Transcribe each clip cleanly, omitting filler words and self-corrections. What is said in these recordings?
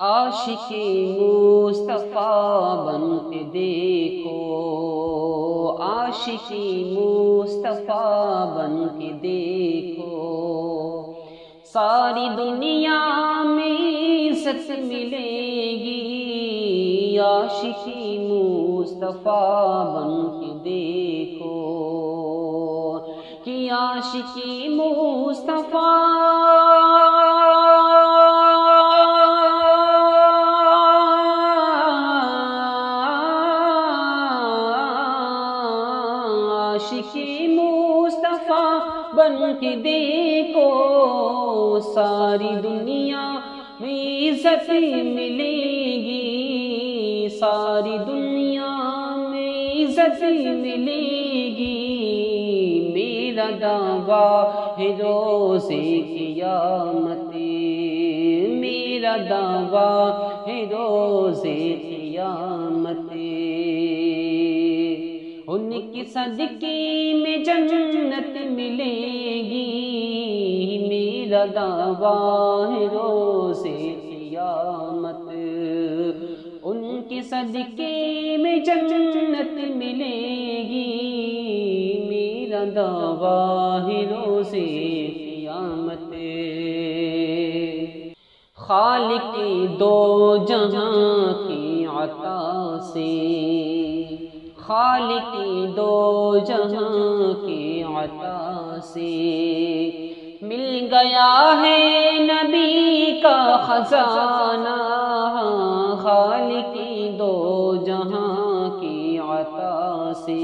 عاشق مصطفیٰ بن کے دیکھو، عاشق مصطفیٰ بن کے دیکھو، ساری دنیا میں عزت ملے گی، عاشق مصطفیٰ بن کے دیکھو کہ عاشق مصطفیٰ عاشق مصطفیٰ بن کے دیکھو، ساری دنیا میں عزت ملے گی، ساری دنیا میں عزت ملے گی، میرا دعویٰ ہے روز قیامت، میرا دعویٰ ہے روز قیامت، ان کی صدقے میں جنت ملے گی، میرا دعویٰ ہے روز قیامت، ان کی صدقے میں جنت ملے گی، میرا دعویٰ ہے روز قیامت۔ خالق دو جہاں کی عطا سے، خالق دو جہاں کی عطا سے مل گیا ہے نبی کا خزانہ، خالق دو جہاں کی عطا سے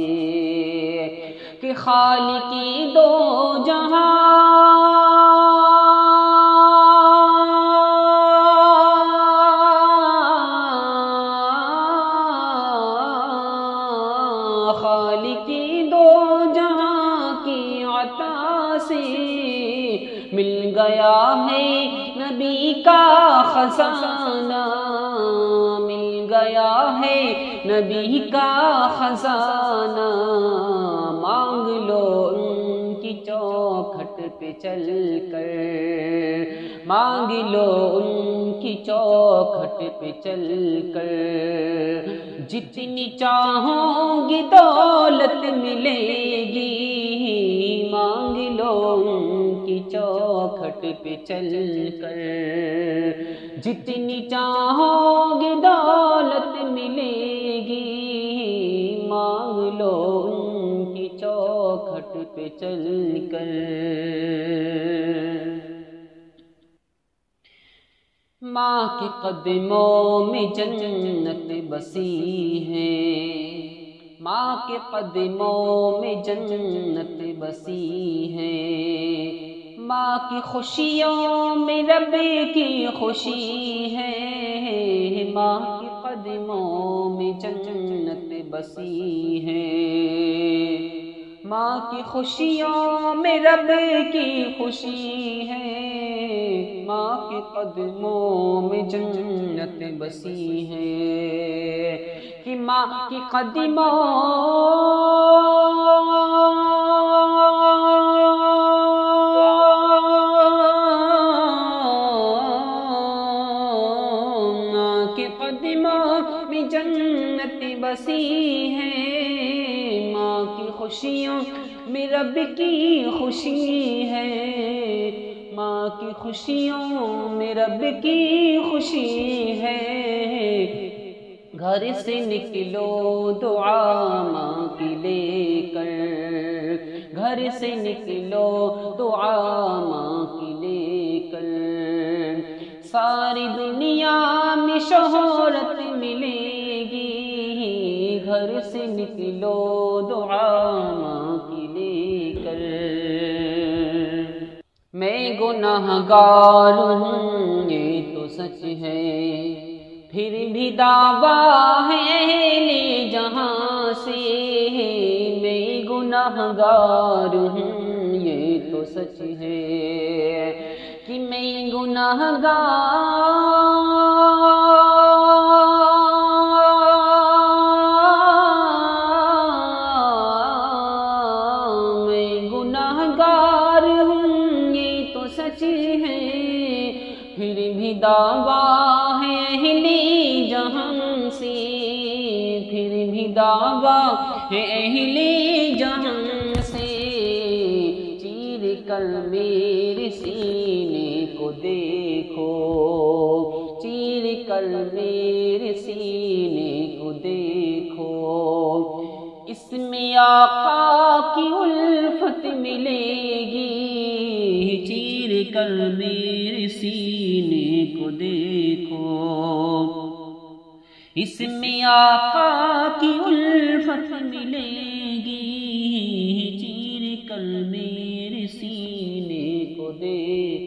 کہ خالق دو جہاں خالق دو جہاں کی عطا سے مل گیا ہے نبی کا خزانہ، مل گیا ہے نبی کا خزانہ، مانگ لو ان کی چوکھٹ پہ چل کر، مانگ لو ان کی چوکھٹ پہ چل کر، جتنی چاہو گی دولت ملے گی، مانگ لو ان کی چوکھٹ پہ چل کر، جتنی چاہو گی دولت ملے گی، مانگ لو ان کی چوکھٹ پہ چل کر۔ ماں کے قدموں میں جنت بسی ہے، ماں کے قدموں میں جنت بسی ہے، ماں کی خوشیوں میں رب کی خوشی ہے، ماں کے قدموں میں جنت بسی ہے، ماں کی خوشیوں میں رب کی خوشی ہے، ماں کے قدموں میں جنت بسی ہے کہ ماں کی قدموں میں جنت بسی ہے، ماں کی خوشیوں میں رب کی خوشی ہے، ماں کی خوشیوں میں رب کی خوشی ہے، گھر سے نکلو دعا ماں کی لے کر، گھر سے نکلو دعا ماں کی لے کر، ساری دنیا میں شہرت ملے گی، گھر سے نکلو دعا ماں کی لے کر۔ میں گناہگار ہوں یہ تو سچ ہے، پھر بھی دعویٰ ہے اہل جہاں سے، میں گناہگار ہوں یہ تو سچ ہے کہ میں گناہگار ہوں یہ تو سچ ہے، پھر بھی دعویٰ ہے دعویٰ ہے اہل جہاں سے، چیر کر میرے سینے کو دیکھو، چیر کر میرے سینے کو دیکھو، اس میں آقا کی الفت ملے گی، چیر کر میرے سینے کو دیکھو، اس میں آقا کی الفت ملے گی، چیر کر میرے سینے کو دیکھو۔